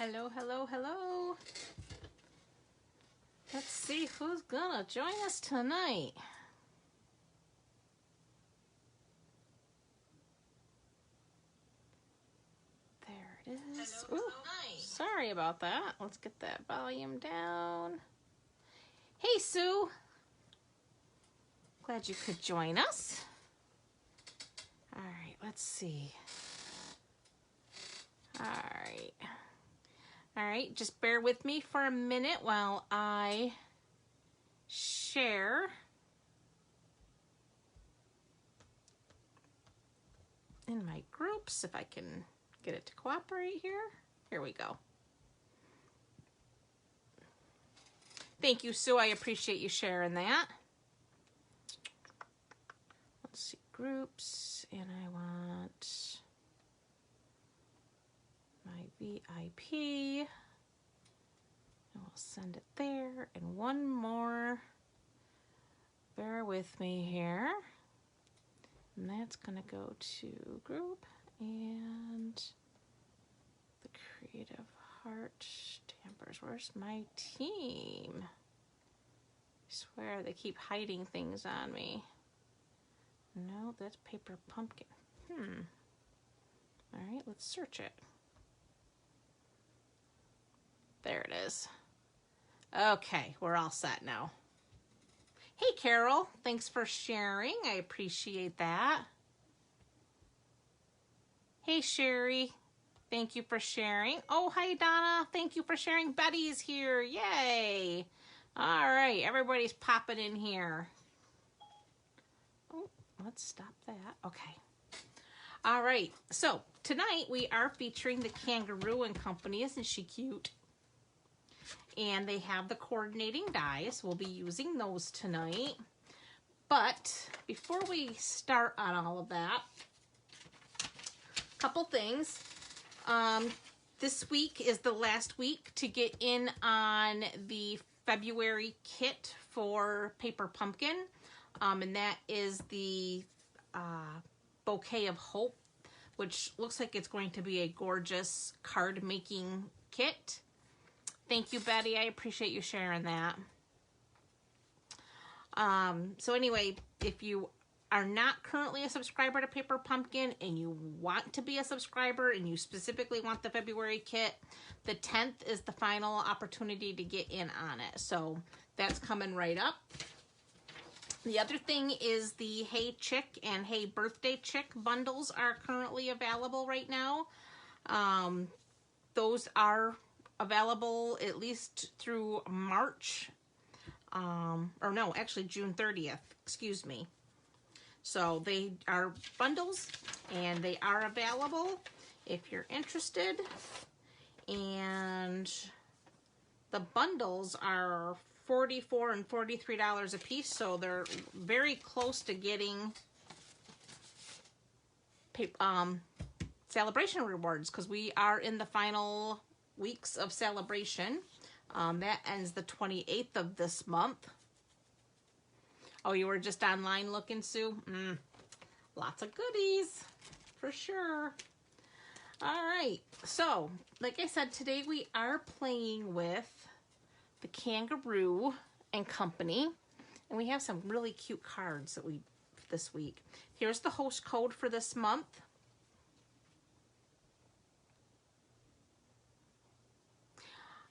Hello, hello, hello. Let's see who's gonna join us tonight. There it is. Hello, hello. Sorry about that. Let's get that volume down. Hey, Sue. Glad you could join us. All right, let's see. All right, just bear with me for a minute while I share in my groups, if I can get it to cooperate here. Here we go. Thank you, Sue. I appreciate you sharing that. Let's see, groups, and I want my VIP. And we'll send it there. And one more. Bear with me here. And that's going to go to group and the Creative Heart Stampers. Where's my team? I swear they keep hiding things on me. No, that's Paper Pumpkin. All right, let's search it. There it is. Okay, we're all set now. Hey, Carol, thanks for sharing. I appreciate that. Hey, Sherry, thank you for sharing. Oh, hi, Donna. Thank you for sharing. Betty's here. Yay. All right, everybody's popping in here. Oh, let's stop that. Okay. All right, so tonight we are featuring the Kangaroo Company. Isn't she cute? And they have the coordinating dies. We'll be using those tonight. But before we start on all of that, a couple things. This week is the last week to get in on the February kit for Paper Pumpkin. And that is the Bouquet of Hope, which looks like it's going to be a gorgeous card making kit. Thank you, Betty. I appreciate you sharing that. So anyway, if you are not currently a subscriber to Paper Pumpkin and you want to be a subscriber and you specifically want the February kit, the 10th is the final opportunity to get in on it. So that's coming right up. The other thing is the Hey Chick and Hey Birthday Chick bundles are currently available right now. Those are available at least through March, or no, actually June 30th, excuse me. So they are bundles and they are available if you're interested. And the bundles are $44 and $43 a piece, so they're very close to getting celebration rewards because we are in the final weeks of celebration. That ends the 28th of this month. Oh, you were just online looking, Sue? Lots of goodies, for sure. All right, so like I said, today we are playing with the Kangaroo Company, and we have some really cute cards that this week. Here's the host code for this month.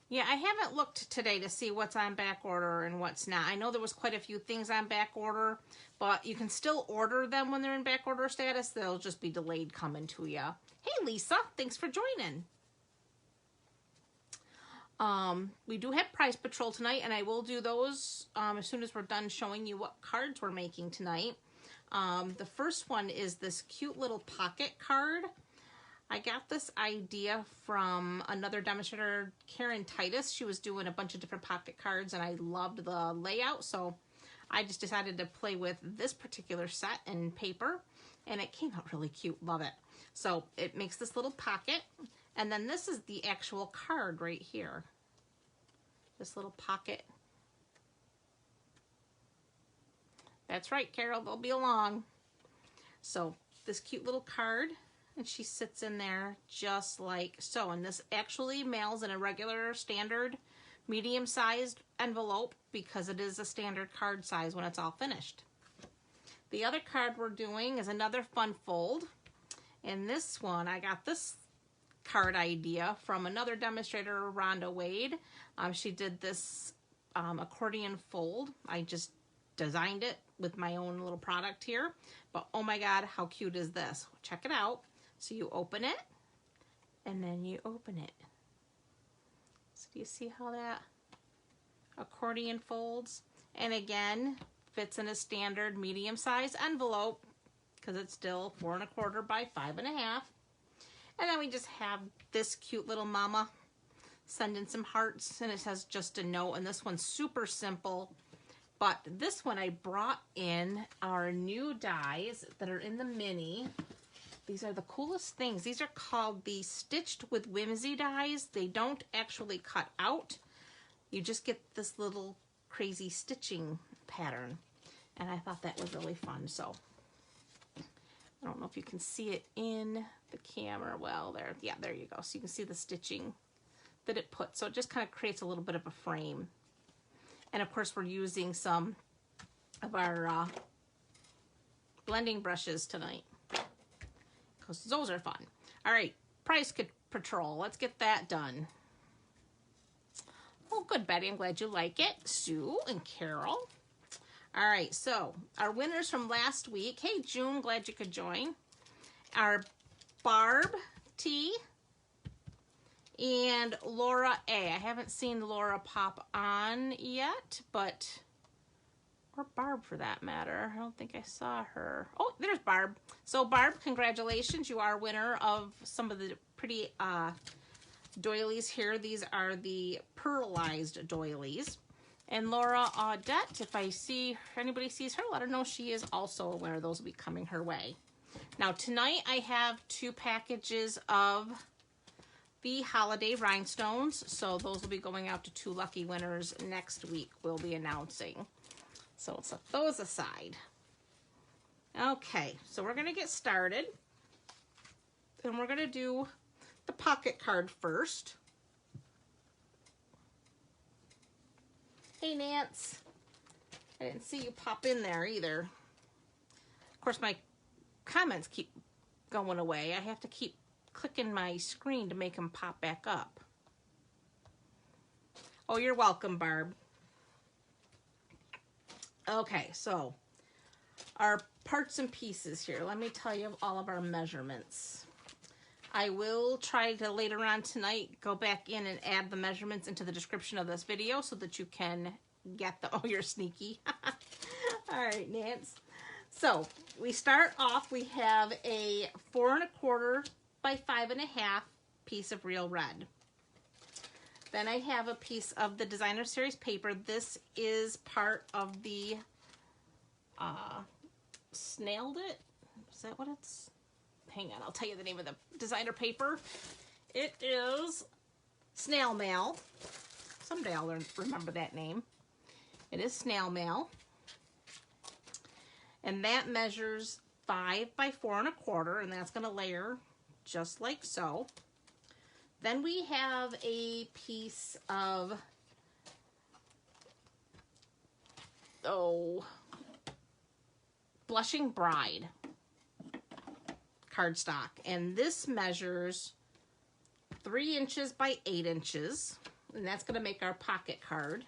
Yeah, I haven't looked today to see what's on back order and what's not. I know there was quite a few things on back order, but you can still order them when they're in back order status. They'll just be delayed coming to you. Hey, Lisa, thanks for joining. We do have Prize Patrol tonight, and I will do those as soon as we're done showing you what cards we're making tonight. The first one is this cute little pocket card. I got this idea from another demonstrator, Karen Titus. She was doing a bunch of different pocket cards and I loved the layout, so I just decided to play with this particular set in paper and it came out really cute. Love it. So it makes this little pocket, and then this is the actual card right here. This little pocket. That's right, Carol, they'll be along. So this cute little card and she sits in there just like so. And this actually mails in a regular standard medium-sized envelope because it is a standard card size when it's all finished. The other card we're doing is another fun fold. And this one, I got this card idea from another demonstrator, Rhonda Wade. She did this accordion fold. I just designed it with my own little product here. But oh my God, how cute is this? Check it out. So you open it, and then you open it. So do you see how that accordion folds? And again, fits in a standard medium size envelope because it's still 4 1/4 by 5 1/2. And then we just have this cute little mama sending some hearts, and it says just a note. And this one's super simple. But this one I brought in our new dies that are in the mini. These are the coolest things. These are called the Stitched with Whimsy dies. They don't actually cut out. You just get this little crazy stitching pattern. And I thought that was really fun. So I don't know if you can see it in the camera. Well, there, yeah, there you go. So you can see the stitching that it puts. So it just kind of creates a little bit of a frame. And of course, we're using some of our blending brushes tonight because those are fun. All right, price patrol. Let's get that done. Oh, good, Betty. I'm glad you like it. Sue and Carol. All right, so our winners from last week. Hey, June, glad you could join. Our Barb T and Laura A. I haven't seen Laura pop on yet, but, or Barb for that matter. I don't think I saw her. Oh, there's Barb. So Barb, congratulations. You are winner of some of the pretty doilies here. These are the pearlized doilies. And Laura Audette, if anybody sees her, let her know she is also a winner. Those will be coming her way. Now tonight I have 2 packages of the holiday rhinestones. So those will be going out to 2 lucky winners next week. We'll be announcing. So set those aside. Okay, so we're gonna get started. And we're gonna do the pocket card first. Hey, Nance. I didn't see you pop in there either. Of course, my comments keep going away. I have to keep clicking my screen to make them pop back up. Oh, you're welcome, Barb. Okay, so our parts and pieces here. Let me tell you all of our measurements. I will try to later on tonight go back in and add the measurements into the description of this video so that you can get the, oh, you're sneaky. All right, Nance. So we start off, we have a 4 1/4 by 5 1/2 piece of real red. Then I have a piece of the Designer Series paper. This is part of the Snailed It. Is that what it's? Hang on, I'll tell you the name of the designer paper. It is Snail Mail. Someday I'll remember that name. It is Snail Mail. And that measures 5 by 4 1/4, and that's going to layer just like so. Then we have a piece of, Blushing Bride cardstock, and this measures 3 inches by 8 inches, and that's going to make our pocket card.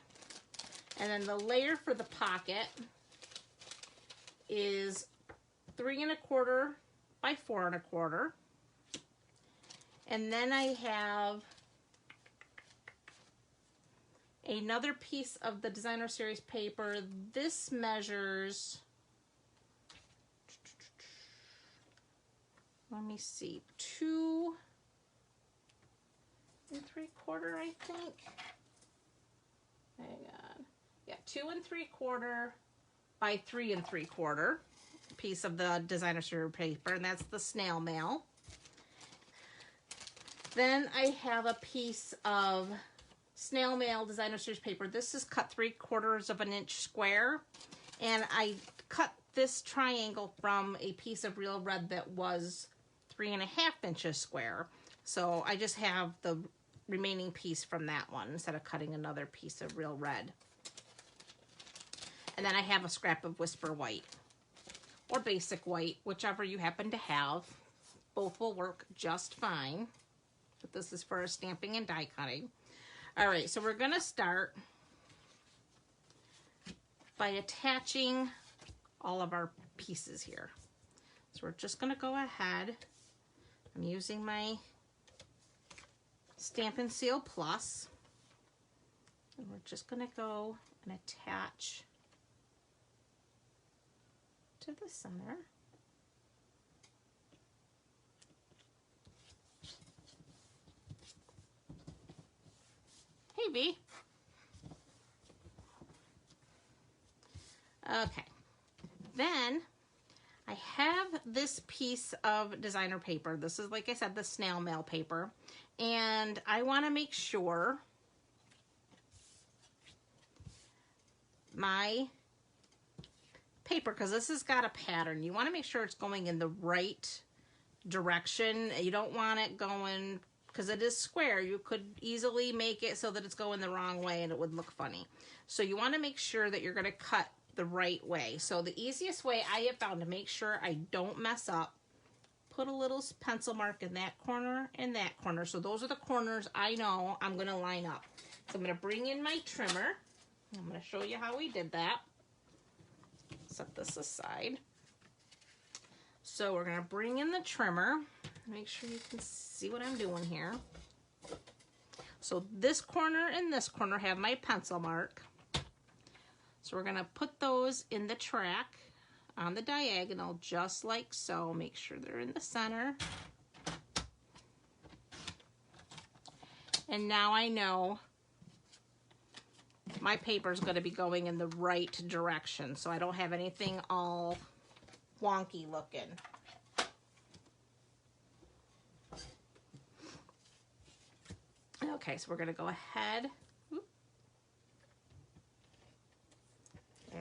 And then the layer for the pocket is 3 1/4 by 4 1/4. And then I have another piece of the Designer Series paper. This measures, let me see, 2 3/4, I think. Hang on. Yeah, 2 3/4 by 3 3/4 piece of the Designer Series paper, and that's the Snail Mail. Then I have a piece of Snail Mail Designer Series paper. This is cut 3/4 of an inch square, and I cut this triangle from a piece of real red that was 3.5 inches square. So I just have the remaining piece from that one instead of cutting another piece of real red. And then I have a scrap of Whisper White or Basic White, whichever you happen to have. Both will work just fine. But this is for stamping and die cutting. All right, so we're gonna start by attaching all of our pieces here. So we're just gonna go ahead. I'm using my Stampin' Seal Plus. And we're just gonna go and attach to the center. Hey, B. Okay. Then I have this piece of designer paper. This is, like I said, the snail mail paper. And I want to make sure my paper, because this has got a pattern, you want to make sure it's going in the right direction. You don't want it going, because it is square, you could easily make it so that it's going the wrong way and it would look funny. So you want to make sure that you're going to cut the right way. So the easiest way I have found to make sure I don't mess up, put a little pencil mark in that corner and that corner. So those are the corners I know I'm going to line up. So I'm going to bring in my trimmer. I'm going to show you how we did that. Set this aside. So we're going to bring in the trimmer. Make sure you can see what I'm doing here. So this corner and this corner have my pencil mark. So we're going to put those in the track on the diagonal just like so. Make sure they're in the center. And now I know my paper is going to be going in the right direction, so I don't have anything all wonky looking. Okay, so we're going to go ahead,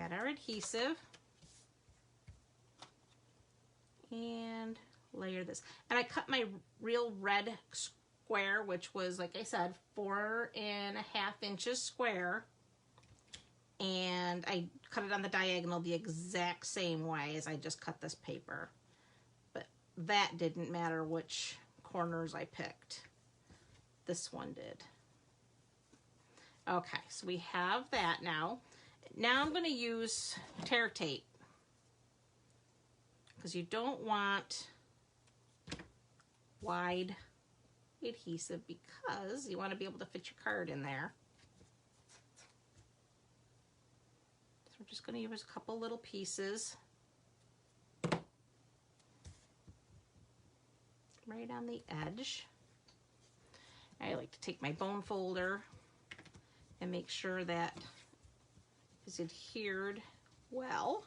add our adhesive, and layer this. And I cut my real red square, which was, like I said, 4.5 inches square. And I cut it on the diagonal the exact same way as I just cut this paper. But that didn't matter which corners I picked. This one did. Okay, so we have that now. Now I'm going to use tear tape, because you don't want wide adhesive, because you want to be able to fit your card in there. So we're just going to use a couple little pieces right on the edge. I like to take my bone folder and make sure that is adhered well.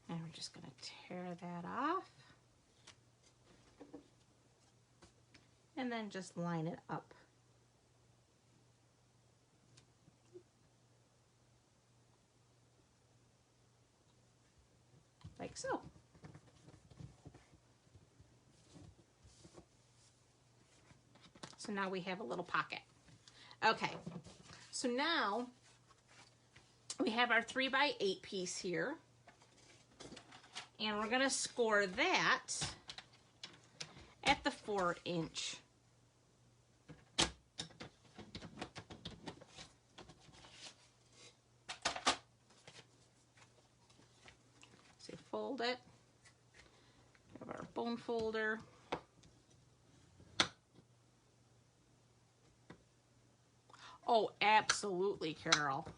And we're just going to tear that off. And then just line it up. Like so. So now we have a little pocket. Okay, so now we have our 3x8 piece here. And we're gonna score that at the 4-inch. So fold it, have our bone folder. Oh, absolutely, Carol.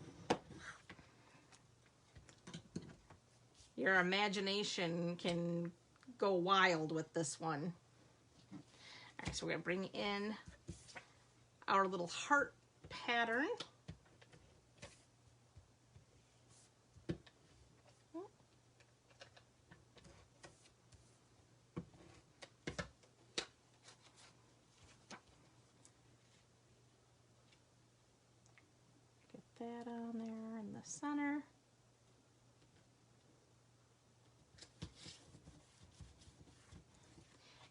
Your imagination can go wild with this one. All right, so we're gonna bring in our little heart pattern. that on there in the center.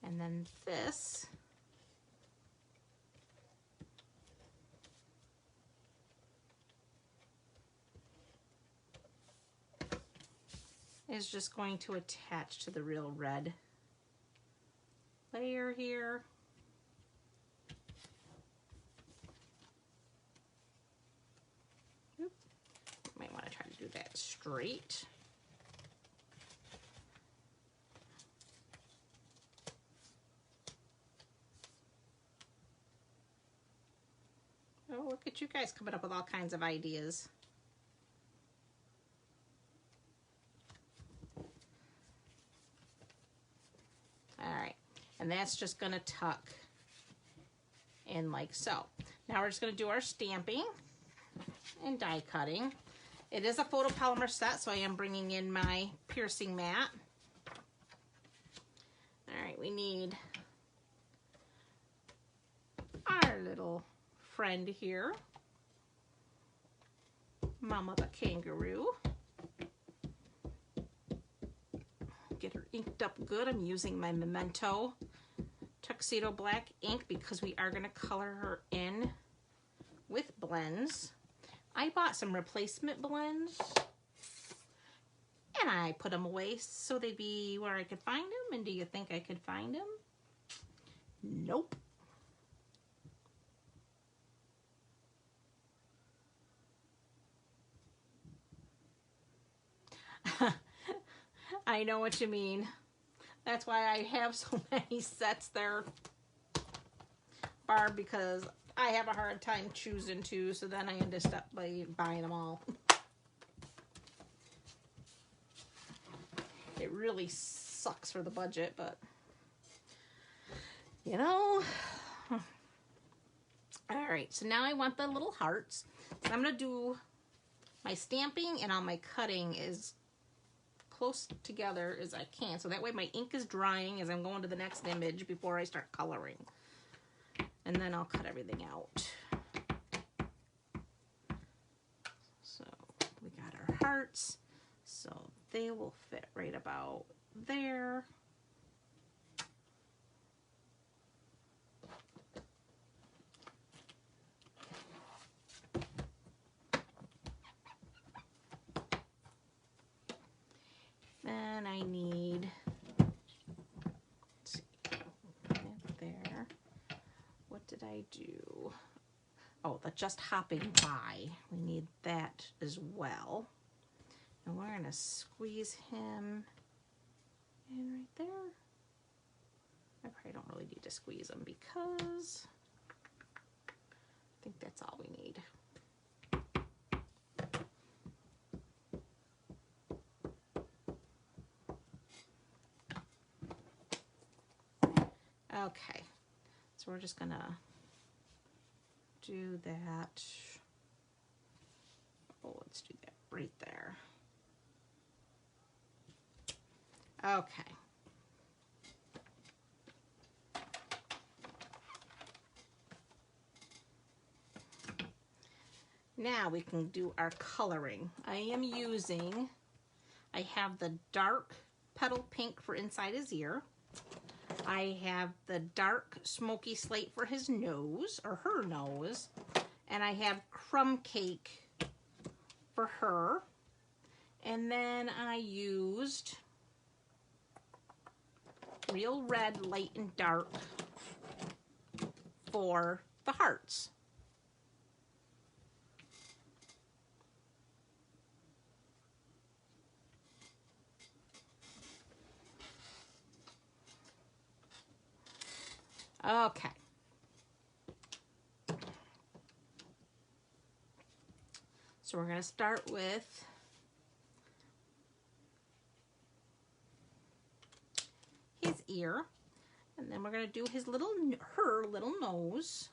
And then this is just going to attach to the real red layer here. Oop. Might want to try to do that straight. Oh, look at you guys coming up with all kinds of ideas. All right, and that's just gonna tuck in like so. Now we're just gonna do our stamping and die cutting. It is a photopolymer set, so I am bringing in my piercing mat. All right, we need our little friend here, Mama the kangaroo. Get her inked up good. I'm using my Memento Tuxedo Black ink because we are going to color her in with blends. I bought some replacement blends and I put them away so they'd be where I could find them. And do you think I could find them? Nope. I know what you mean. That's why I have so many sets there, Barb, because I have a hard time choosing two, so then I end up by buying them all. It really sucks for the budget, but you know. All right, so now I want the little hearts. So I'm gonna do my stamping and all my cutting is close together as I can, so that way my ink is drying as I'm going to the next image before I start coloring, and then I'll cut everything out. So we got our hearts, so they will fit right about there. Then I need, let's see, that there. What did I do? Oh, the just hopping by. We need that as well. And we're gonna squeeze him in right there. I probably don't really need to squeeze him because I think that's all we need. Okay, so we're just gonna do that. Oh, let's do that right there. Okay. Now we can do our coloring. I have the dark petal pink for inside his ear. I have the dark smoky slate for his nose, or her nose. And I have crumb cake for her. And then I used real red, light and dark for the hearts. Okay. So we're going to start with his ear, and then we're going to do his her little nose.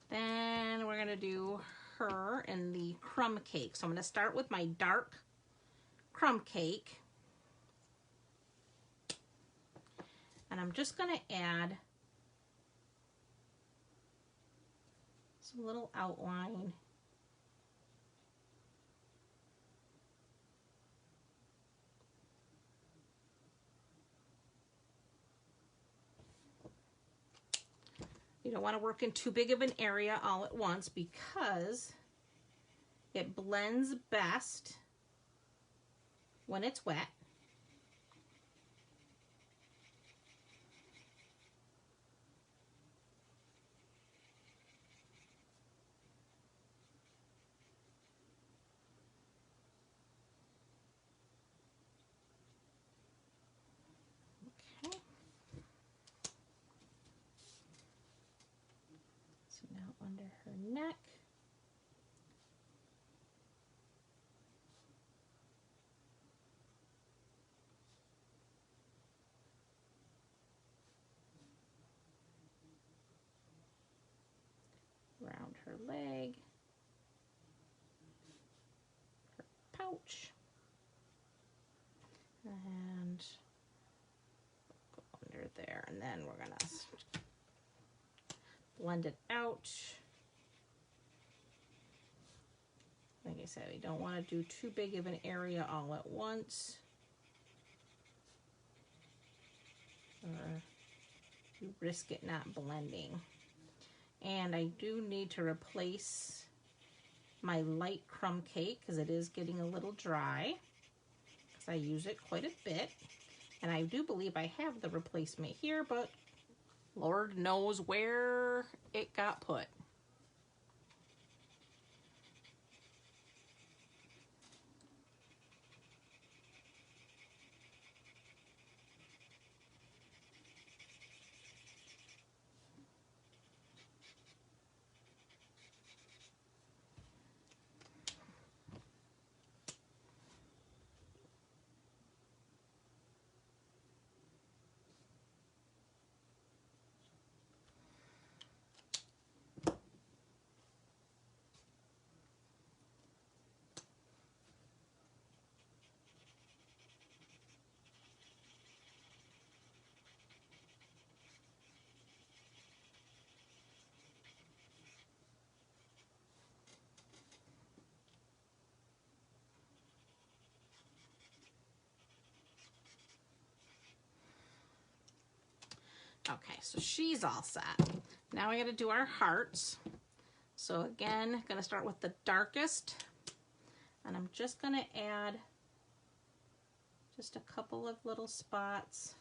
Then we're going to do her and the crumb cake. So I'm going to start with my dark crumb cake. And I'm just going to add a little outline. You don't want to work in too big of an area all at once because it blends best when it's wet. Okay. So now under her neck. Around her leg, her pouch, and go under there, and then we're gonna blend it out. Like I said, we don't want to do too big of an area all at once, or you risk it not blending. And I do need to replace my light crumb cake because it is getting a little dry because I use it quite a bit. And I do believe I have the replacement here, but Lord knows where it got put. Okay, so she's all set. Now we got to do our hearts. So again, gonna start with the darkest, and I'm just gonna add just a couple of little spots,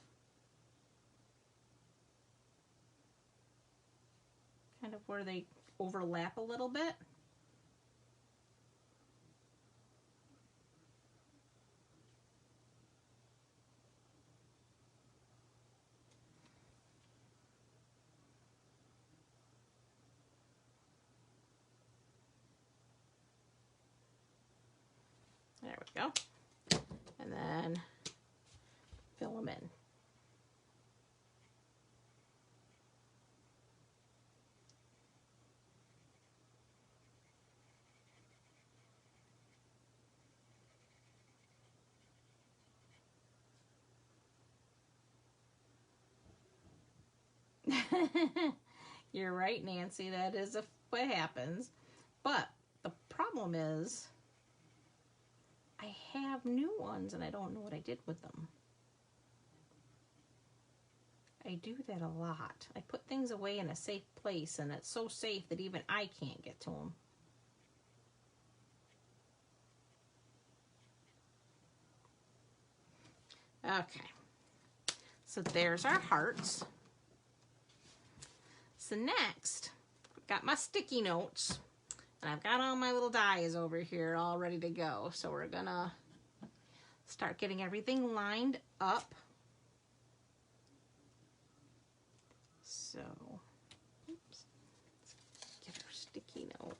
kind of where they overlap a little bit. There we go. And then fill them in. You're right, Nancy. That is what happens. But the problem is I have new ones and I don't know what I did with them. I do that a lot. I put things away in a safe place, and it's so safe that even I can't get to them. Okay. So there's our hearts. So next, I've got my sticky notes, and I've got all my little dies over here all ready to go. So we're gonna start getting everything lined up. So, oops, let's get our sticky note.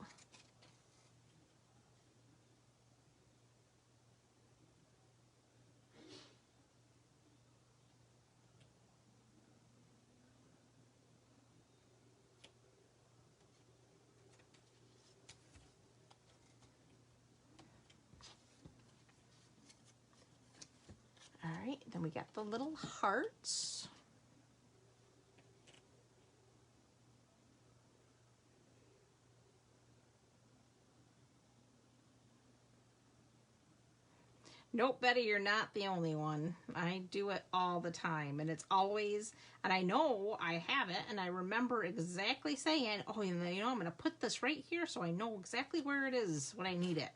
All right, then we got the little hearts. Nope, Betty, you're not the only one. I do it all the time, and it's always, and I know I have it, and I remember exactly saying, oh, you know, I'm going to put this right here so I know exactly where it is when I need it.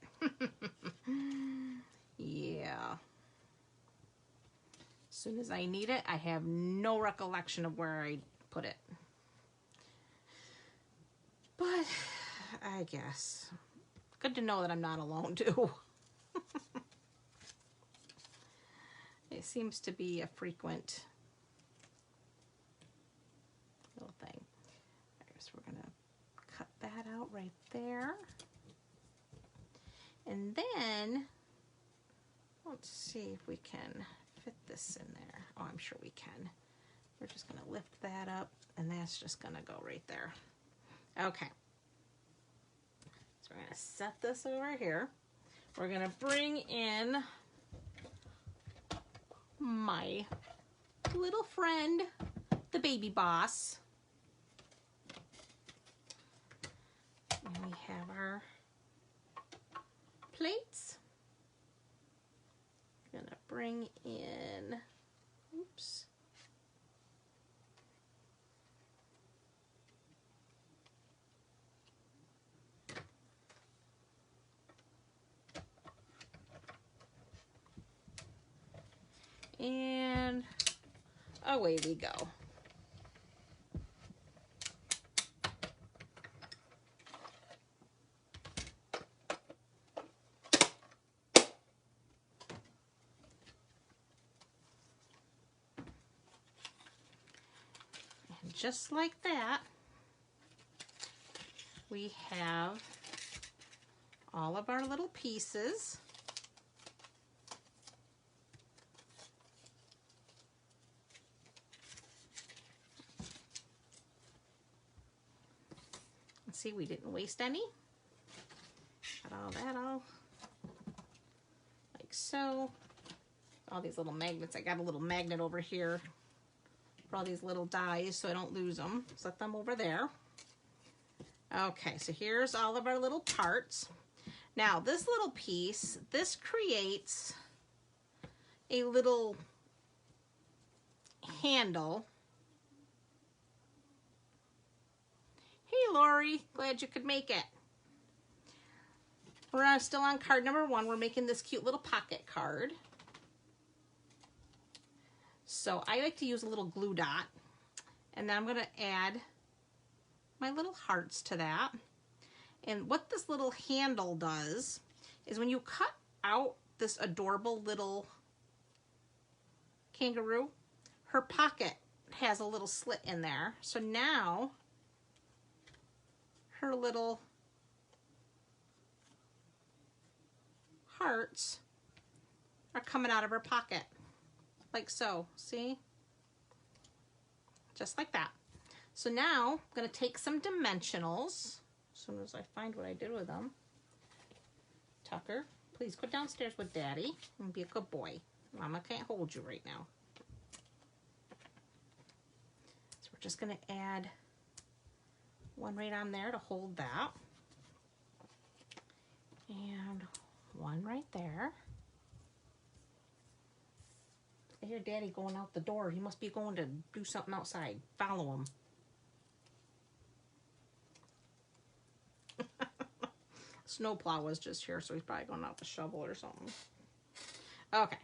Yeah. As soon as I need it, I have no recollection of where I put it. But I guess good to know that I'm not alone too. It seems to be a frequent little thing. I guess we're gonna cut that out right there. And then let's see if we can fit this in there. Oh, I'm sure we can. We're just gonna lift that up, and that's just gonna go right there. Okay. So we're gonna set this over here. We're gonna bring in my little friend, the baby boss. And we have our plates. Gonna bring in, oops. And away we go. And just like that, we have all of our little pieces. See, we didn't waste any. Got all that all like so. All these little magnets. I got a little magnet over here for all these little dies so I don't lose them. Set them over there. Okay, so here's all of our little parts. Now this little piece, this creates a little handle. Hey Lori, glad you could make it. We're still on card number 1. We're making this cute little pocket card. So I like to use a little glue dot, and then I'm going to add my little hearts to that. And what this little handle does is when you cut out this adorable little kangaroo, her pocket has a little slit in there. So now her little hearts are coming out of her pocket, like so, see? Just like that. So now I'm gonna take some dimensionals, as soon as I find what I did with them. Tucker, please go downstairs with Daddy and be a good boy. Mama can't hold you right now. So we're just gonna add one right on there to hold that. And one right there. I hear Daddy going out the door. He must be going to do something outside. Follow him. Snowplow was just here, so he's probably going out with a shovel or something. Okay,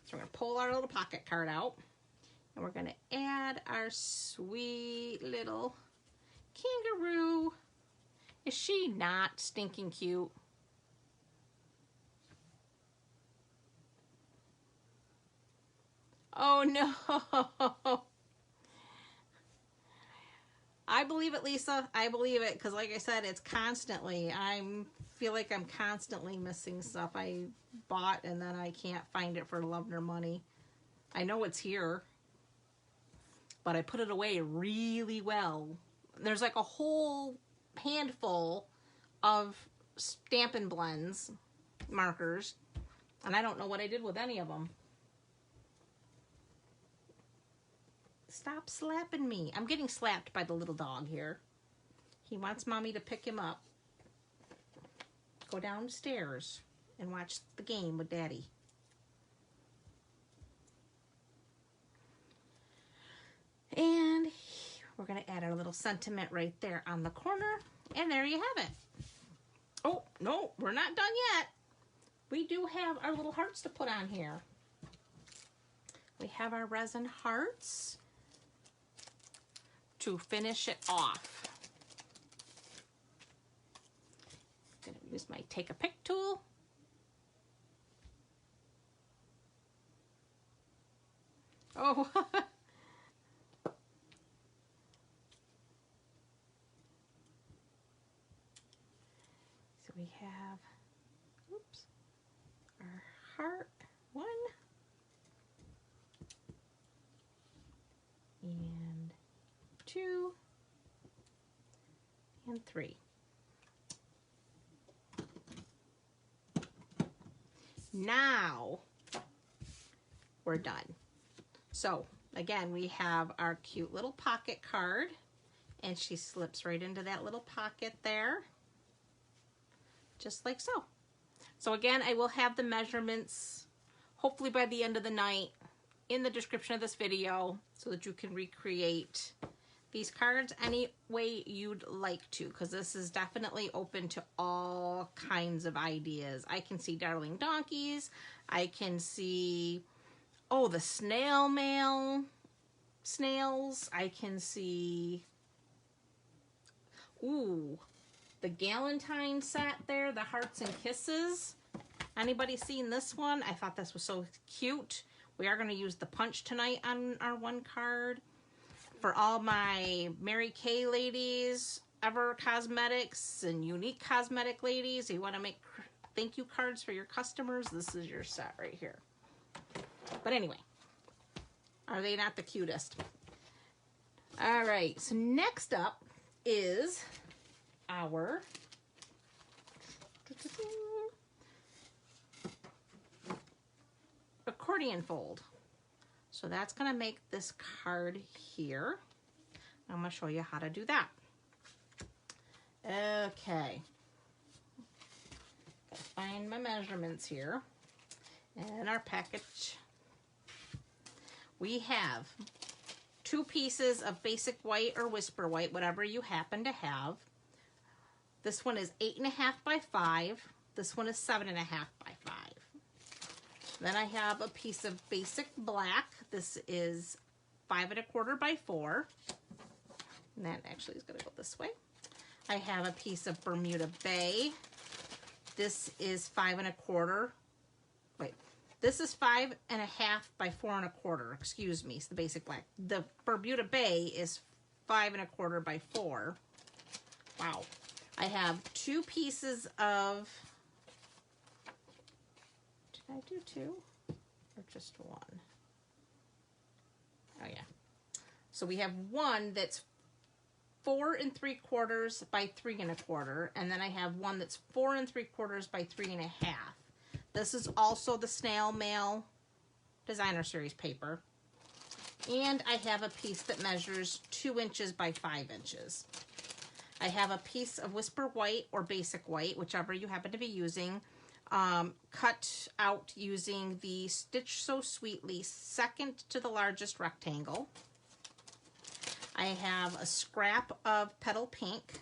so we're going to pull our little pocket card out. And we're going to add our sweet little kangaroo. Is she not stinking cute? Oh no. I believe it, Lisa. I believe it, because like I said, it's constantly, I feel like I'm constantly missing stuff I bought and then I can't find it for love nor money. I know it's here, but I put it away really well. There's like a whole handful of Stampin' Blends markers, and I don't know what I did with any of them. Stop slapping me. I'm getting slapped by the little dog here. He wants Mommy to pick him up. Go downstairs and watch the game with Daddy. We're going to add our little sentiment right there on the corner. And there you have it. Oh, no, we're not done yet. We do have our little hearts to put on here. We have our resin hearts to finish it off. I'm going to use my Take a Pick tool. Oh, so we have, oops, our heart, 1, and 2, and 3. Now we're done. So again, we have our cute little pocket card, and she slips right into that little pocket there, just like so. So again, I will have the measurements hopefully by the end of the night in the description of this video so that you can recreate these cards any way you'd like to, because this is definitely open to all kinds of ideas. I can see darling donkeys. I can see, oh, the snail mail snails. I can see, ooh, the Galentine set there, the hearts and kisses. Anybody seen this one? I thought this was so cute. We are going to use the punch tonight on our one card. For all my Mary Kay ladies, Ever Cosmetics, and Unique Cosmetic ladies, you want to make thank you cards for your customers, this is your set right here. But anyway, are they not the cutest? All right, so next up is our accordion fold. So that's going to make this card here. I'm going to show you how to do that. Okay. Gotta find my measurements here. And our package. We have 2 pieces of basic white or whisper white, whatever you happen to have. This one is 8.5 by 5. This one is 7.5 by 5. Then I have a piece of basic black. This is 5 1/4 by 4. And that actually is going to go this way. I have a piece of Bermuda Bay. This is 5 1/4. Wait, this is 5.5 by 4 1/4. Excuse me, it's the basic black. The Bermuda Bay is 5 1/4 by 4. Wow. I have 2 pieces of, did I do 2 or just 1? Oh yeah. So we have one that's 4 3/4 by 3 1/4, and then I have one that's 4 3/4 by 3 1/2. This is also the Snail Mail Designer Series paper. And I have a piece that measures 2 inches by 5 inches. I have a piece of Whisper White or Basic White, whichever you happen to be using, cut out using the Stitch So Sweetly second to the largest rectangle. I have a scrap of Petal Pink.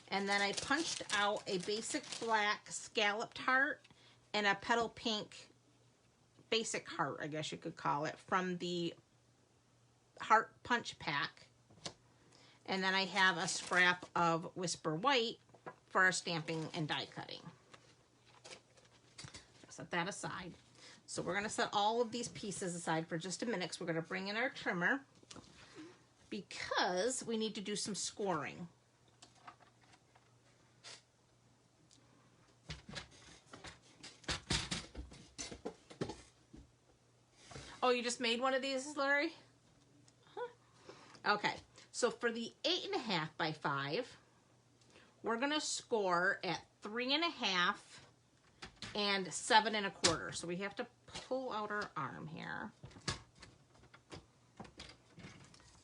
And then I punched out a basic black scalloped heart and a Petal Pink basic heart, I guess you could call it, from the heart punch pack. And then I have a scrap of Whisper White for our stamping and die cutting. Set that aside. So we're going to set all of these pieces aside for just a minute, because we're going to bring in our trimmer, because we need to do some scoring. Oh, you just made one of these, Larry? Huh. Okay, so for the 8.5 by 5, we're gonna score at 3.5 and 7 1/4. So we have to pull out our arm here.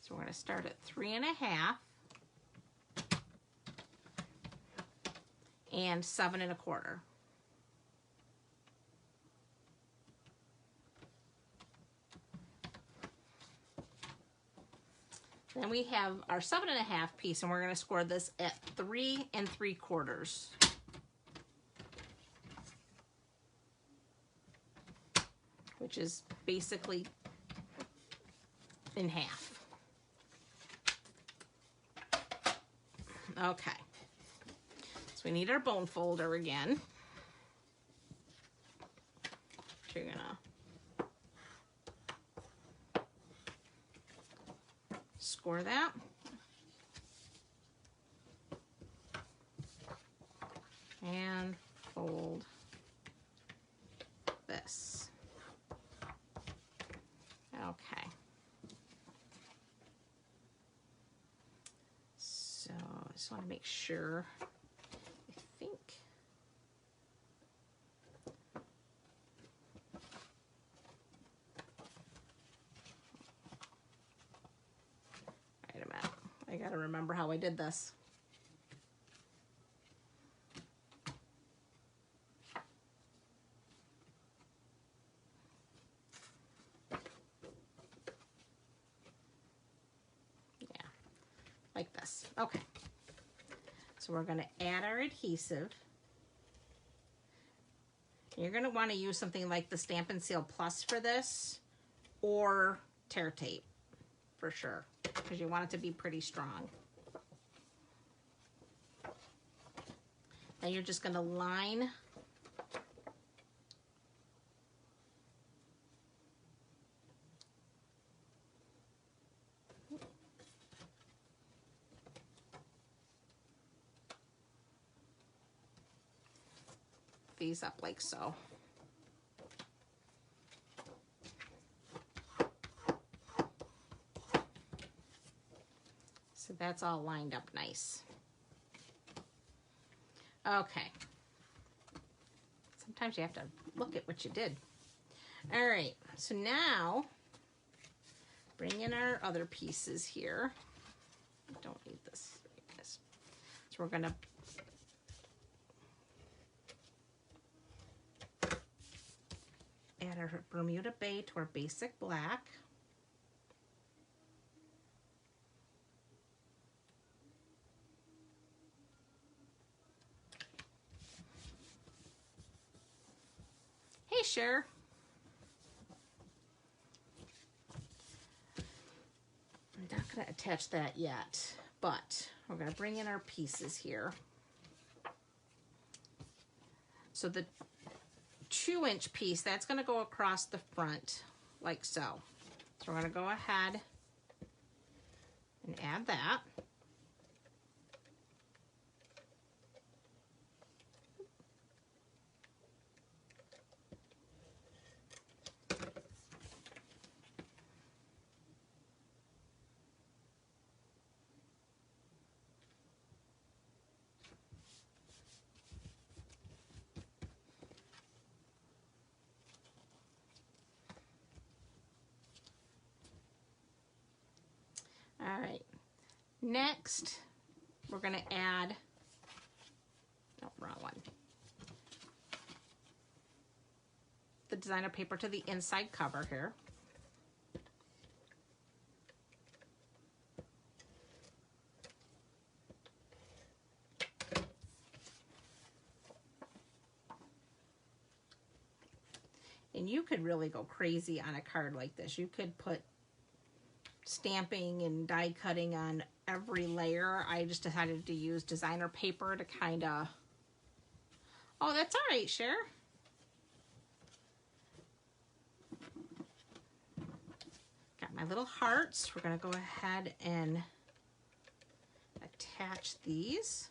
So we're gonna start at 3.5 and 7 1/4. Then we have our 7.5 piece, and we're going to score this at 3 3/4, which is basically in half. Okay, so we need our bone folder again. You're gonna score that. And fold this. Okay. So I just want to make sure. I think. Wait a minute. I got to remember how I did this. Like this. Okay. So we're going to add our adhesive. You're going to want to use something like the Stampin' Seal Plus for this, or tear tape for sure, because you want it to be pretty strong. Then you're just going to line these up like so. So that's all lined up nice. Okay. Sometimes you have to look at what you did. All right, so now bring in our other pieces here. I don't need this. So we're gonna add our Bermuda Bay to our basic black. Hey, Cher. I'm not going to attach that yet, but we're going to bring in our pieces here. So the 2-inch piece, that's going to go across the front like so. So we're going to go ahead and add that. All right, next we're going to add, no, wrong one, the designer paper to the inside cover here. And you could really go crazy on a card like this. You could put stamping and die cutting on every layer. I just decided to use designer paper to kind of, oh, that's all right, Cher. Got my little hearts. We're going to go ahead and attach these.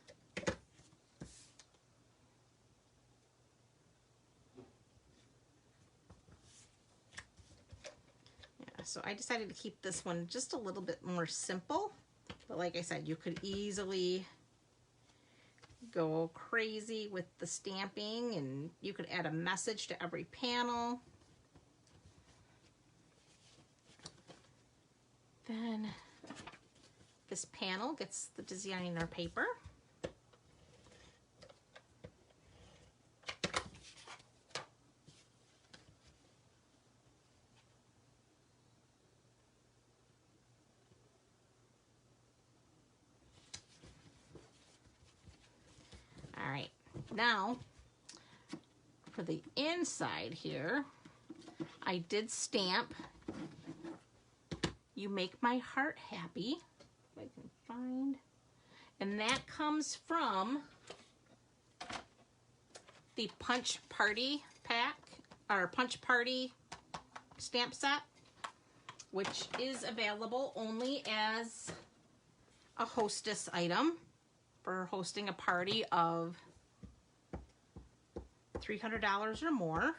So I decided to keep this one just a little bit more simple, but like I said, you could easily go crazy with the stamping, and you could add a message to every panel. Then this panel gets the designer paper. Now, for the inside here, I did stamp "You Make My Heart Happy," if I can find, and that comes from the Punch Party pack, or Punch Party stamp set, which is available only as a hostess item for hosting a party of $300 or more.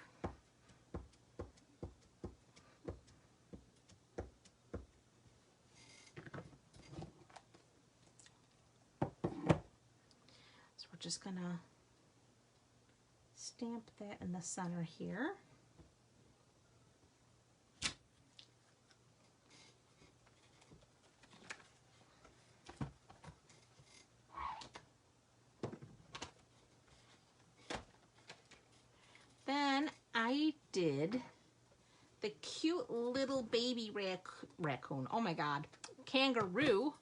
So we're just gonna stamp that in the center here. Then I did the cute little baby raccoon. Oh my God. Kangaroo.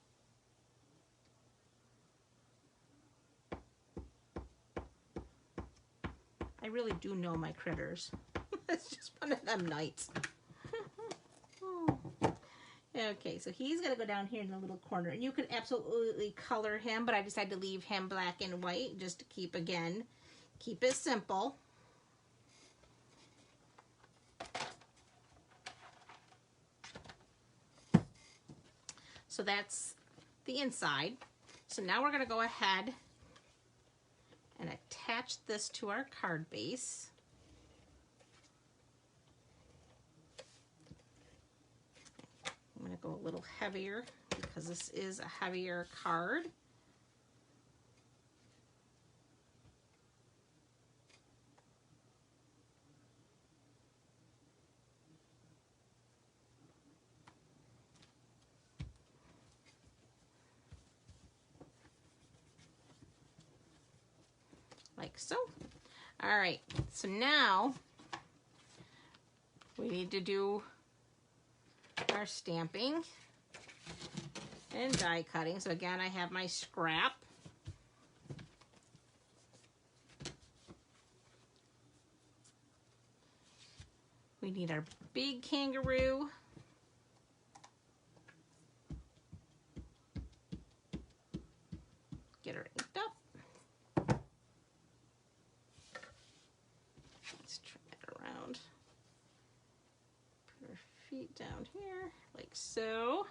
I really do know my critters. It's just one of them nights. Okay, so he's gonna go down here in the little corner, and you could absolutely color him, but I decided to leave him black and white just to keep it simple. So that's the inside. So now we're gonna go ahead and attach this to our card base. I'm going to go a little heavier because this is a heavier card. Like so. All right, so now we need to do our stamping and die cutting. So again, I have my scrap. We need our big kangaroo. Get her inked up. Let's turn it around. Put her feet down here, like so.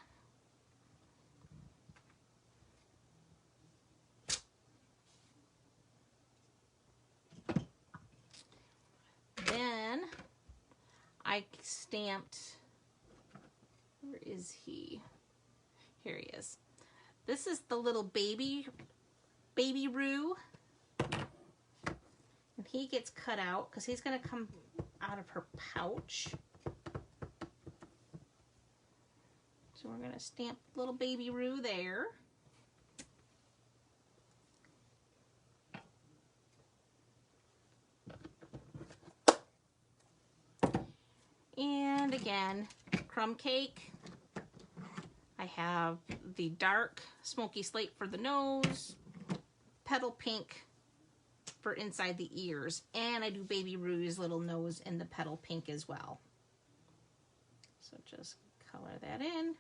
Then I stamped, where is he? Here he is. This is the little baby Roo. And he gets cut out because he's gonna come out of her pouch. So we're gonna stamp little baby Roo there. And again, crumb cake. I have the dark smoky slate for the nose, petal pink for inside the ears, and I do baby Roo's little nose in the petal pink as well. So just color that in.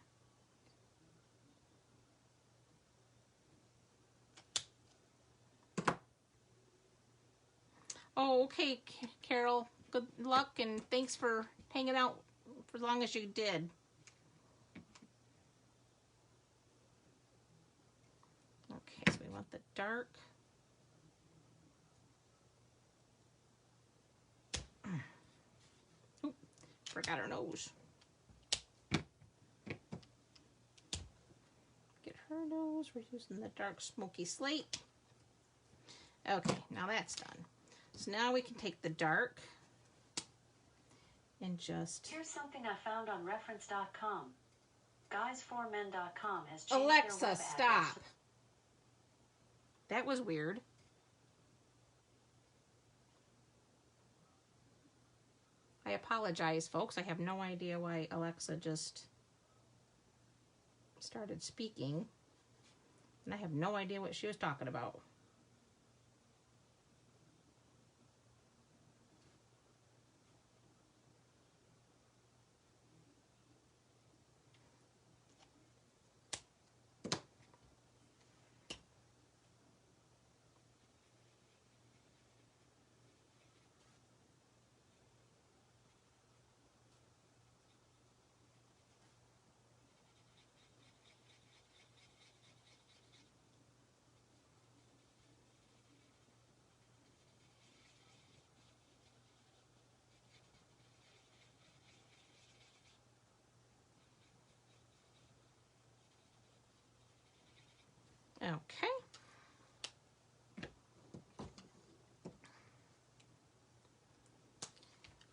Oh, okay, Carol. Good luck and thanks for hanging out for as long as you did. Okay, so we want the dark. Oop, forgot her nose. Get her nose. We're using the dark smoky slate. Okay, now that's done. So now we can take the dark and just... Here's something I found on reference.com. Guys4men.com has changed Alexa, their web stop. address. That was weird. I apologize, folks. I have no idea why Alexa just started speaking. And I have no idea what she was talking about. Okay.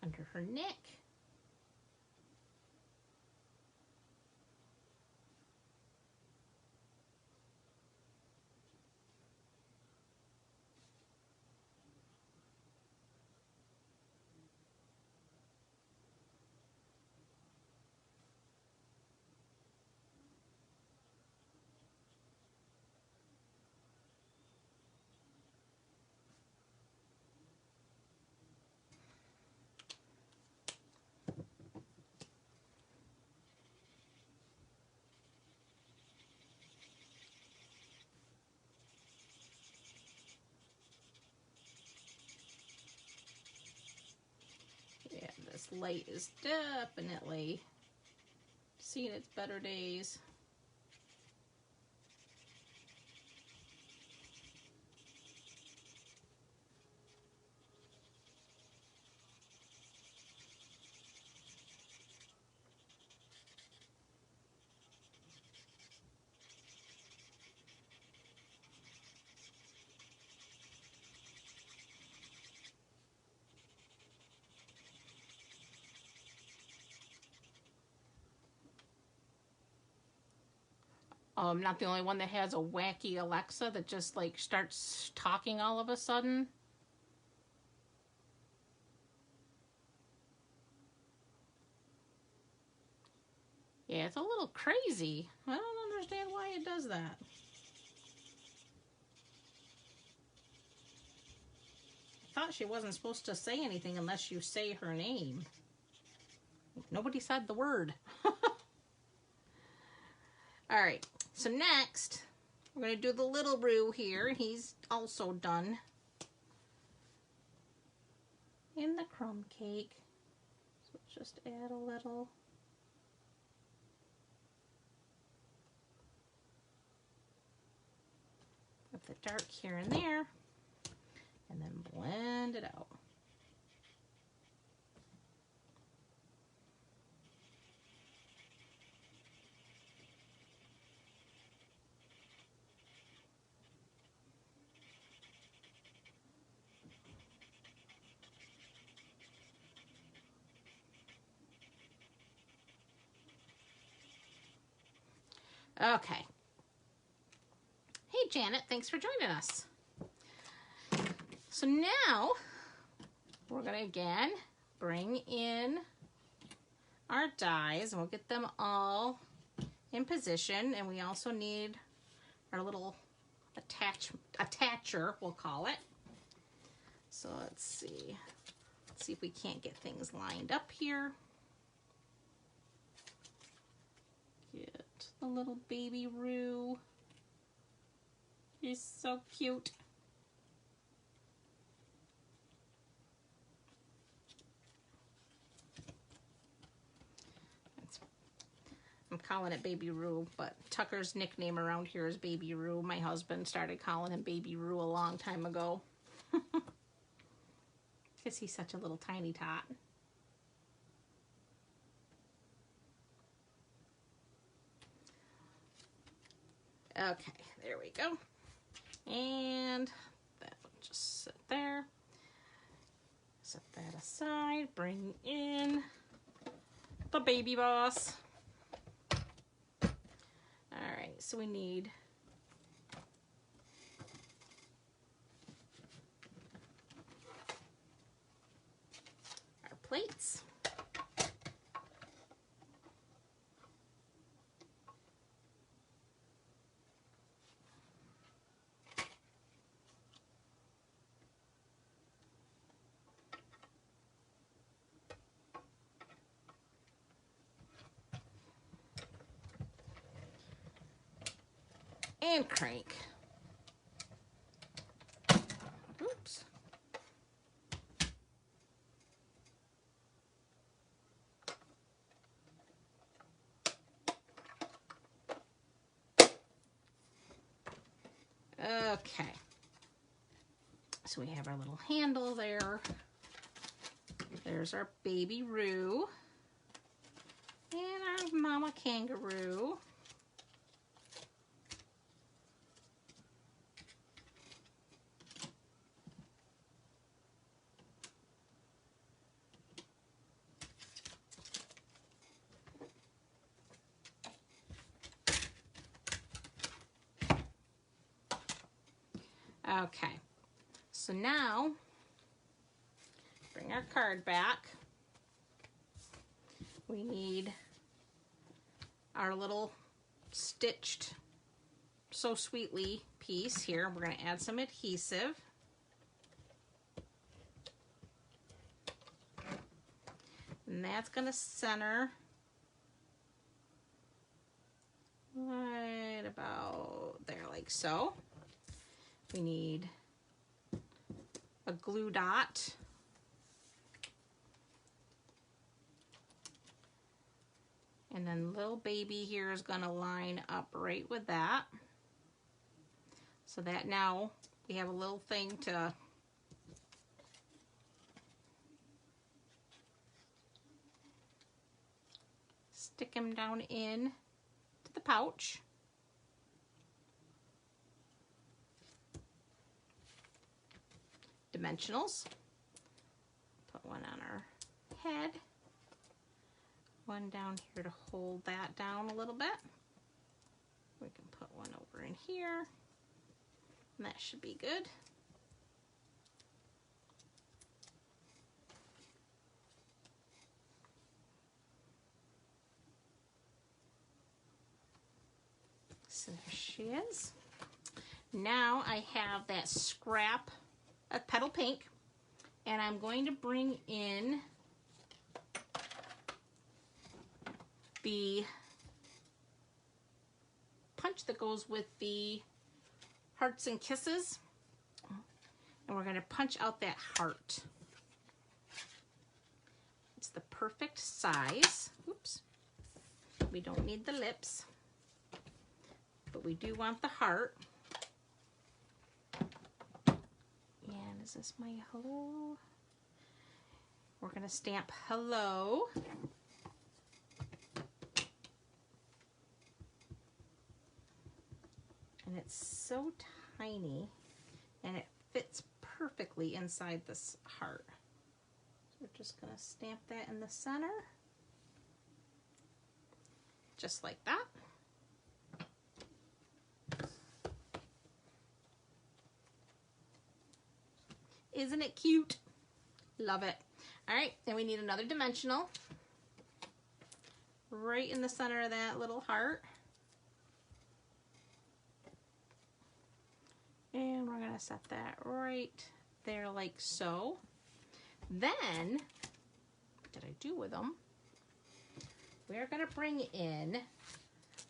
Under her neck. Yeah, this light is definitely seen its better days. I'm not the only one that has a wacky Alexa that just like starts talking all of a sudden. Yeah, it's a little crazy. I don't understand why it does that. I thought she wasn't supposed to say anything unless you say her name. Nobody said the word. All right, so next we're going to do the little Roo here. He's also done in the crumb cake. So just add a little. Of the dark here and there, and then blend it out. Okay. Hey, Janet, thanks for joining us. So now we're going to again bring in our dies, and we'll get them all in position. And we also need our little attacher, we'll call it. So let's see. Let's see if we can't get things lined up here. Get the little baby Roo. He's so cute. I'm calling it Baby Roo, but Tucker's nickname around here is Baby Roo. My husband started calling him Baby Roo a long time ago. Because he's such a little tiny tot. Okay, there we go. And that will just sit there. Set that aside. Bring in the baby boss. Alright, so we need our plates. And crank. Oops. Okay. So we have our little handle there. There's our baby Roo. And our mama kangaroo. Okay, so now bring our card back. We need our little stitched So Sweetly piece here. We're going to add some adhesive. And that's going to center right about there, like so. We need a glue dot. And then little baby here is going to line up right with that. So that now we have a little thing to stick him down in to the pouch. Dimensionals. Put one on our head. One down here to hold that down a little bit. We can put one over in here. And that should be good. So there she is. Now I have that scrap of petal pink, and I'm going to bring in the punch that goes with the hearts and kisses, and we're going to punch out that heart. It's the perfect size. Oops. We don't need the lips, but we do want the heart. And is this my hello? We're going to stamp hello. And it's so tiny, and it fits perfectly inside this heart. So we're just going to stamp that in the center, just like that. Isn't it cute? Love it. All right, then we need another dimensional right in the center of that little heart. And we're gonna set that right there like so. Then, what did I do with them? We're gonna bring in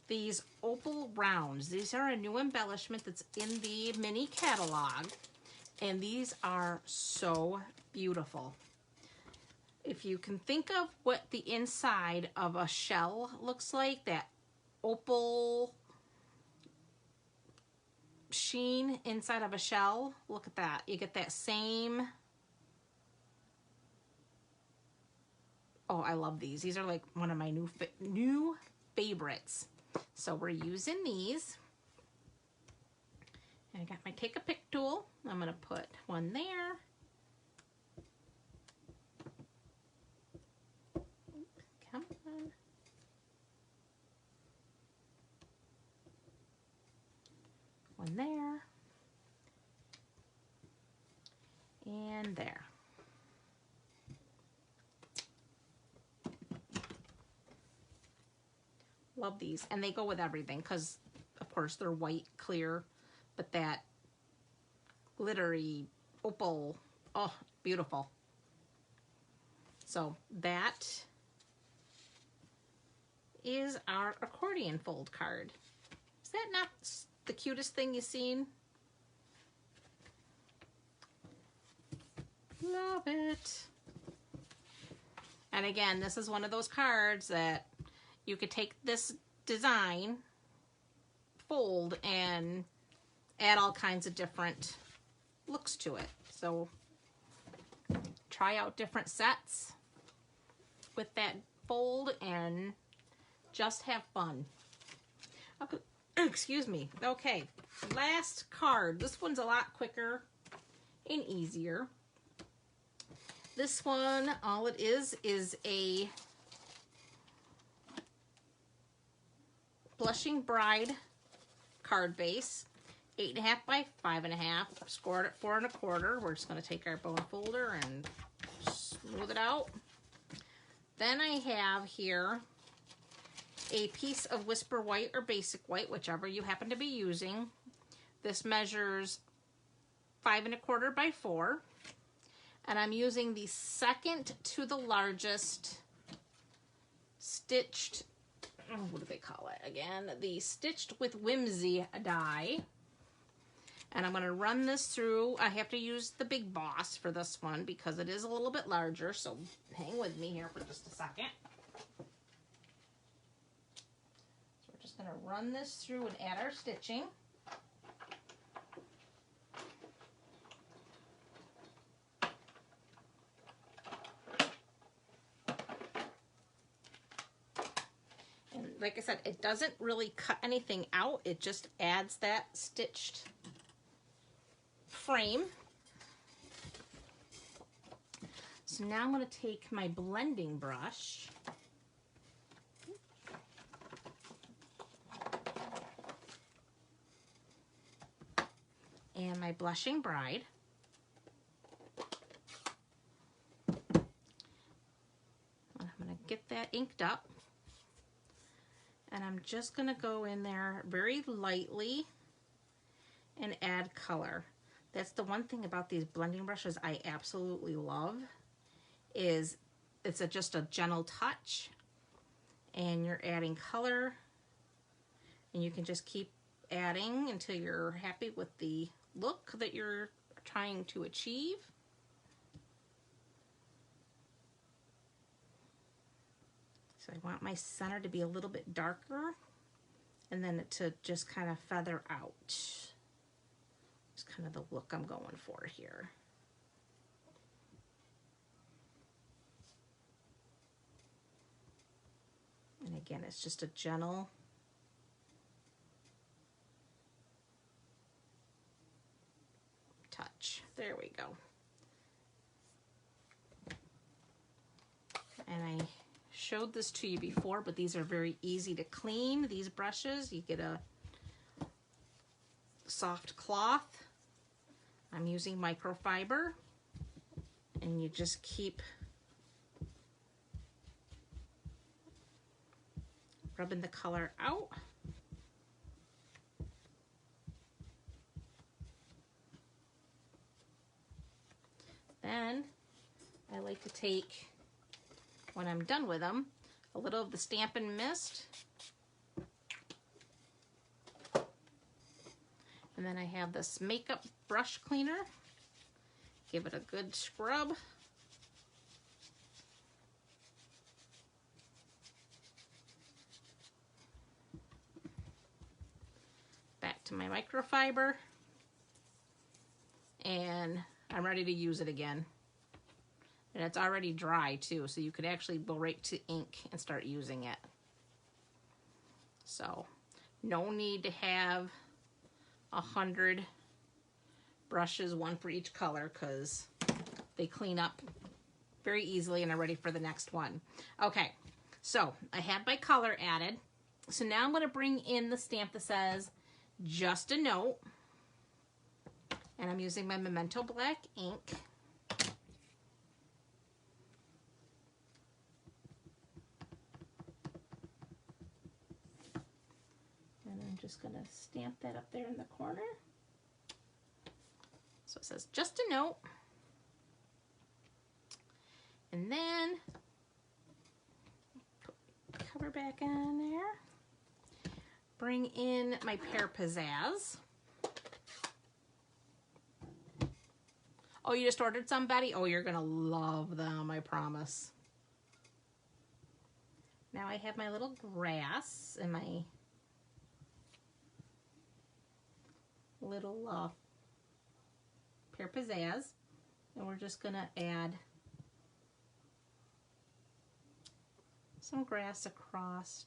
these opal rounds. These are a new embellishment that's in the mini catalog. And these are so beautiful. If you can think of what the inside of a shell looks like, that opal sheen inside of a shell, look at that. You get that same. Oh, I love these. These are like one of my new favorites. So we're using these. And I got my take a pick tool. I'm going to put one there. Come on. One there. And there. Love these. And they go with everything because, of course, they're white, clear, but that glittery opal, oh, beautiful. So that is our accordion fold card. Is that not the cutest thing you've seen? Love it. And again, this is one of those cards that you could take this design, fold, and add all kinds of different looks to it. So try out different sets with that fold and just have fun. Okay. Excuse me. Okay, last card. This one's a lot quicker and easier. This one, all it is a Blushing Bride card base. 8.5 by 5.5, scored at 4 1/4. We're just going to take our bone folder and smooth it out. Then I have here a piece of Whisper White or Basic White, whichever you happen to be using. This measures 5 1/4 by 4. And I'm using the second to the largest stitched, what do they call it again? The Stitched with Whimsy die. And I'm going to run this through. I have to use the Big Boss for this one because it is a little bit larger. So hang with me here for just a second. So we're just going to run this through and add our stitching. Like I said, it doesn't really cut anything out. It just adds that stitched frame. So now I'm going to take my blending brush and my Blushing Bride. And I'm going to get that inked up. And I'm just going to go in there very lightly and add color. That's the one thing about these blending brushes I absolutely love, is it's just a gentle touch and you're adding color, and you can just keep adding until you're happy with the look that you're trying to achieve. So I want my center to be a little bit darker and then to just kind of feather out. It's kind of the look I'm going for here. And again, it's just a gentle touch. There we go. And I showed this to you before, but these are very easy to clean, these brushes. You get a soft cloth. I'm using microfiber, and you just keep rubbing the color out. Then I like to take, when I'm done with them, a little of the Stampin' Mist. And then I have this makeup brush cleaner. Give it a good scrub. Back to my microfiber. And I'm ready to use it again. And it's already dry too, so you could actually go right to ink and start using it. So no need to have 100 brushes, one for each color, because they clean up very easily and are ready for the next one. Okay, so I have my color added. So now I'm going to bring in the stamp that says Just a Note, and I'm using my Memento Black ink. And I'm just going to stamp that up there in the corner. So it says Just a Note. And then put cover back on there. Bring in my Pear Pizzazz. Oh, you just ordered some, Betty? Oh, you're going to love them, I promise. Now I have my little grass and my little Pear Pizzazz. And we're just going to add some grass across.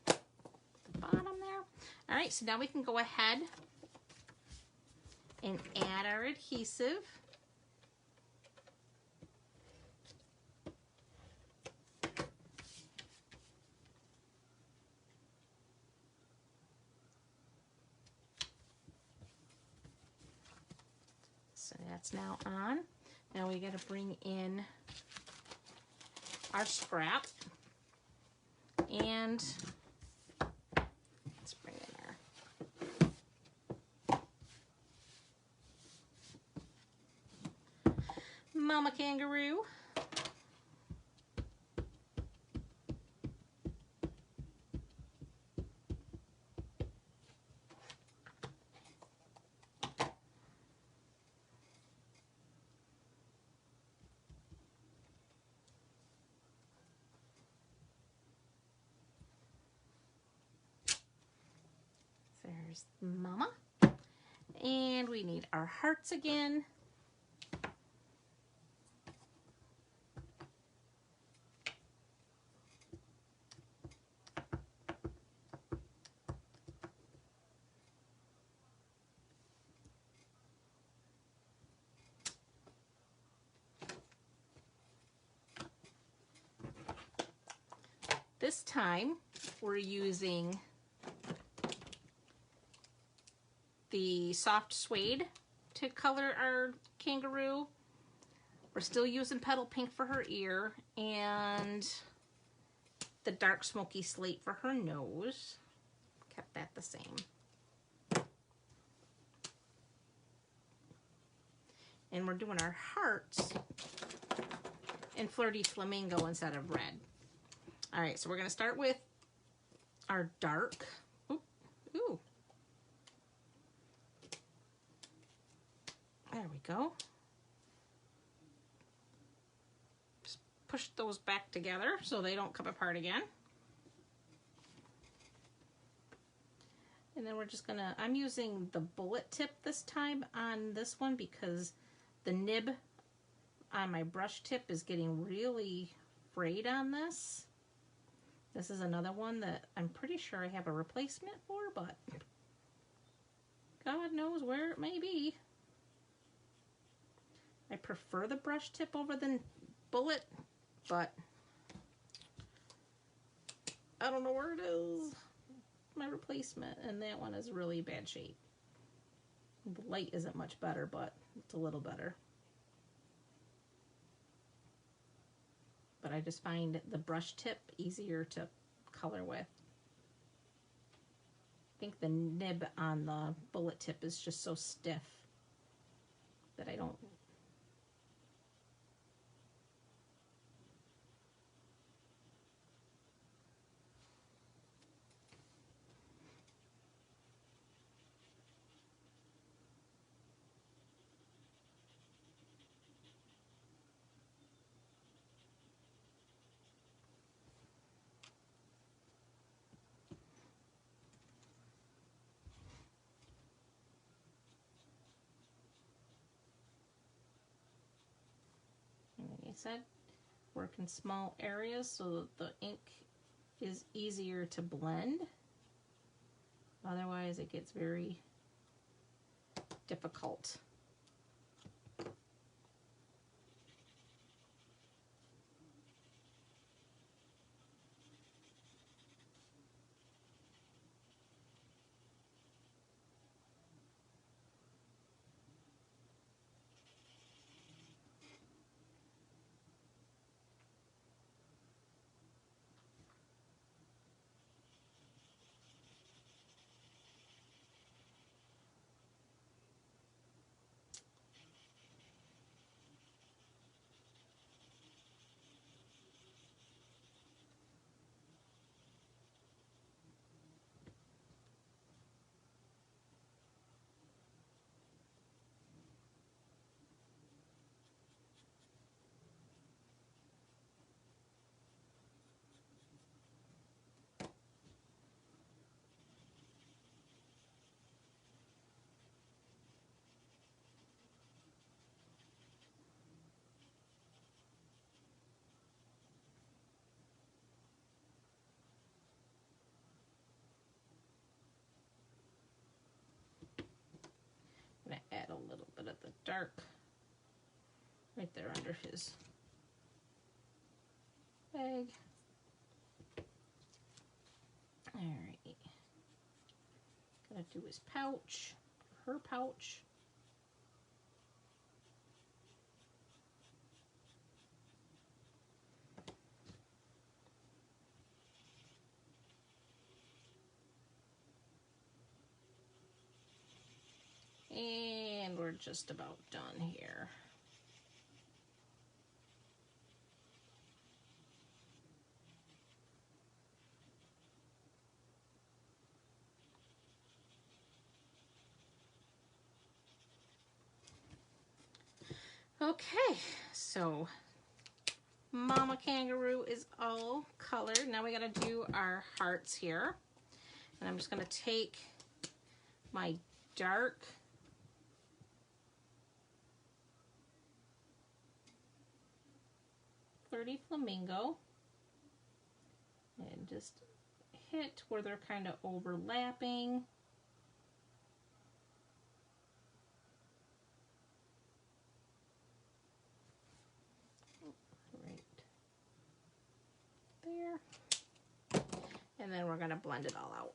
The bottom there. All right, so now we can go ahead and add our adhesive. That's now on. Now we got to bring in our scrap. And let's bring in our Mama Kangaroo. There's Mama. And we need our hearts again. This time we're using the soft suede to color our kangaroo. We're still using petal pink for her ear and the dark smoky slate for her nose. Kept that the same. And we're doing our hearts in Flirty Flamingo instead of red. All right, so we're gonna start with our dark. Ooh. There we go. Just push those back together so they don't come apart again. And then we're just gonna, I'm using the bullet tip this time on this one because the nib on my brush tip is getting really frayed on this. This is another one that I'm pretty sure I have a replacement for, but God knows where it may be. I prefer the brush tip over the bullet, but I don't know where it is. My replacement, and that one is really bad shape. The light isn't much better, but it's a little better. But I just find the brush tip easier to color with. I think the nib on the bullet tip is just so stiff that I don't. Like I said, work in small areas so that the ink is easier to blend. Otherwise it gets very difficult. I'm going to add a little bit of the dark right there under his bag. Alright. Gotta do his pouch, her pouch. we're just about done here. Okay, so Mama Kangaroo is all colored. Now we gotta do our hearts here. And I'm just gonna take my dark Flirty Flamingo and just hit where they're kind of overlapping. There. And then we're going to blend it all out.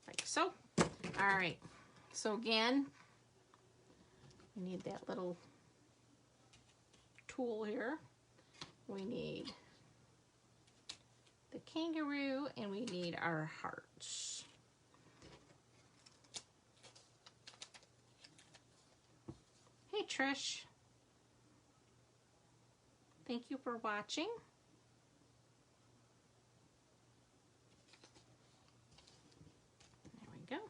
Like so. All right. So again, we need that little tool here. We need the kangaroo and we need our hearts. Hey Trish. Thank you for watching. There we go.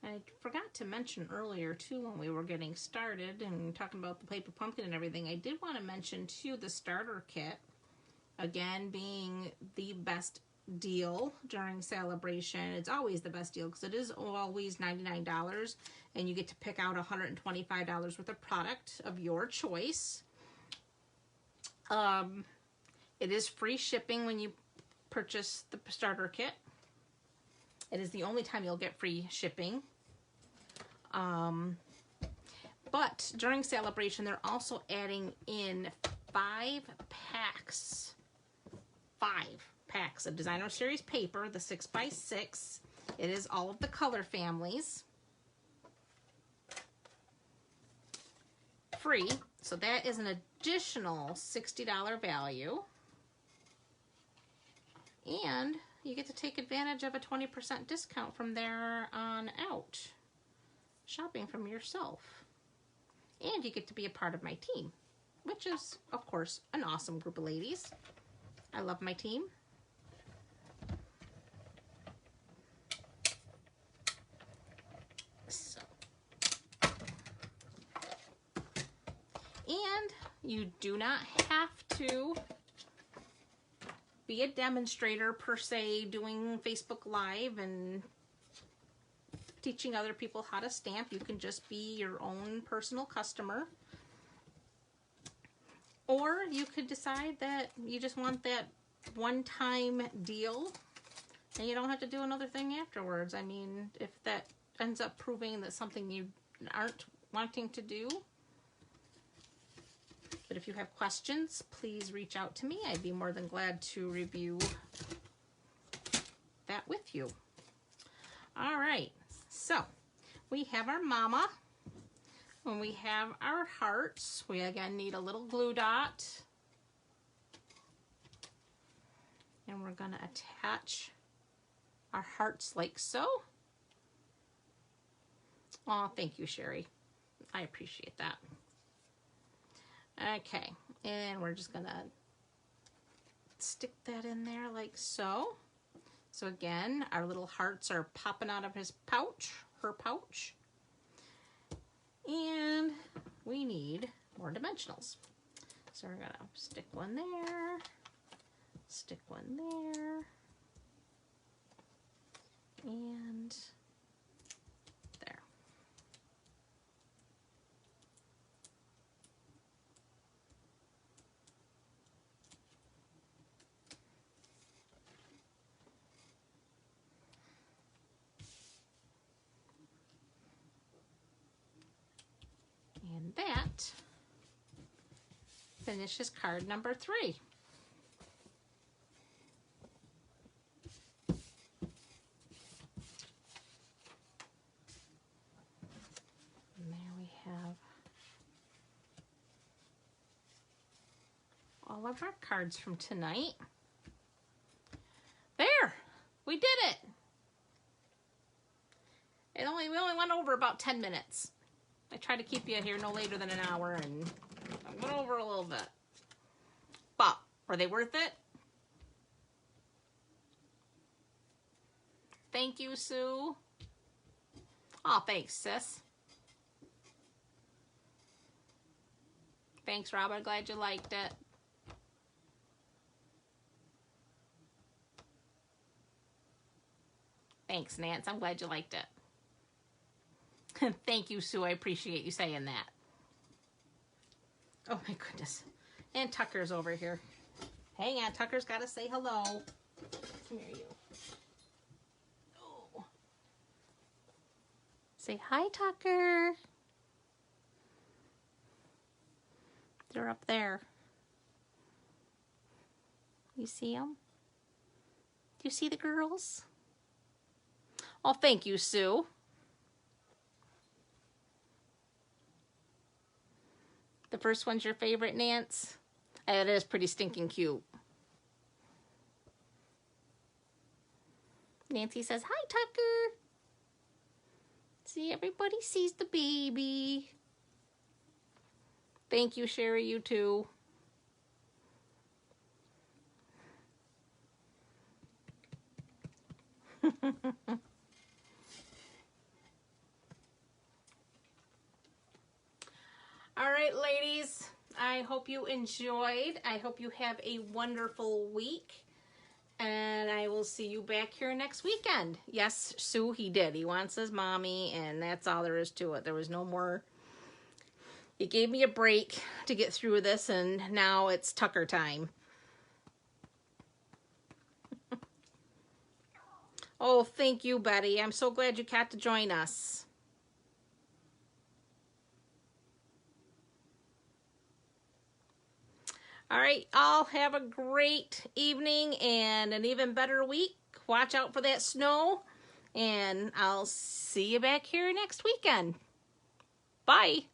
I forgot to mention earlier too when we were getting started and talking about the paper pumpkin and everything, I did want to mention too the starter kit, again being the best deal during celebration. It's always the best deal because it is always $99 and you get to pick out $125 worth of product of your choice. It is free shipping when you purchase the starter kit. It is the only time you'll get free shipping. But during celebration, they're also adding in 5 packs of Designer Series paper, the 6x6. It is all of the color families. Free, so that is an additional $60 value. And you get to take advantage of a 20% discount from there on out, shopping from yourself. And you get to be a part of my team, which is, of course, an awesome group of ladies. I love my team. So. And you do not have to be a demonstrator per se, doing Facebook Live and teaching other people how to stamp. You can just be your own personal customer. Or you could decide that you just want that one-time deal and you don't have to do another thing afterwards. I mean, if that ends up proving that something you aren't wanting to do. But if you have questions, please reach out to me. I'd be more than glad to review that with you. All right, so we have our mama. When we have our hearts, we again need a little glue dot. And we're gonna attach our hearts like so. Oh, thank you, Sherry. I appreciate that. Okay, and we're just gonna stick that in there like so. So again, our little hearts are popping out of his pouch, her pouch. And we need more dimensionals. So we're gonna stick one there, stick one there, and there. And that finishes card number 3. And there we have all of our cards from tonight. There, we did it. We only went over about 10 minutes. I tried to keep you here no later than an hour, and I went over a little bit. But were they worth it? Thank you, Sue. Oh, thanks, sis. Thanks, Rob. I'm glad you liked it. Thanks, Nance. I'm glad you liked it. Thank you, Sue. I appreciate you saying that. Oh, my goodness. And Tucker's over here. Hang on. Tucker's got to say hello. Come here, you. Oh. Say hi, Tucker. They're up there. You see them? Do you see the girls? Oh, thank you, Sue. The first one's your favorite, Nance? It is pretty stinking cute. Nancy says, hi, Tucker. See, everybody sees the baby. Thank you, Sherry, you too. All right, ladies, I hope you enjoyed. I hope you have a wonderful week. And I will see you back here next weekend. Yes, Sue, he did. He wants his mommy, and that's all there is to it. There was no more. He gave me a break to get through this, and now it's Tucker time. Oh, thank you, Betty. I'm so glad you got to join us. All right, all have a great evening and an even better week. Watch out for that snow, and I'll see you back here next weekend. Bye.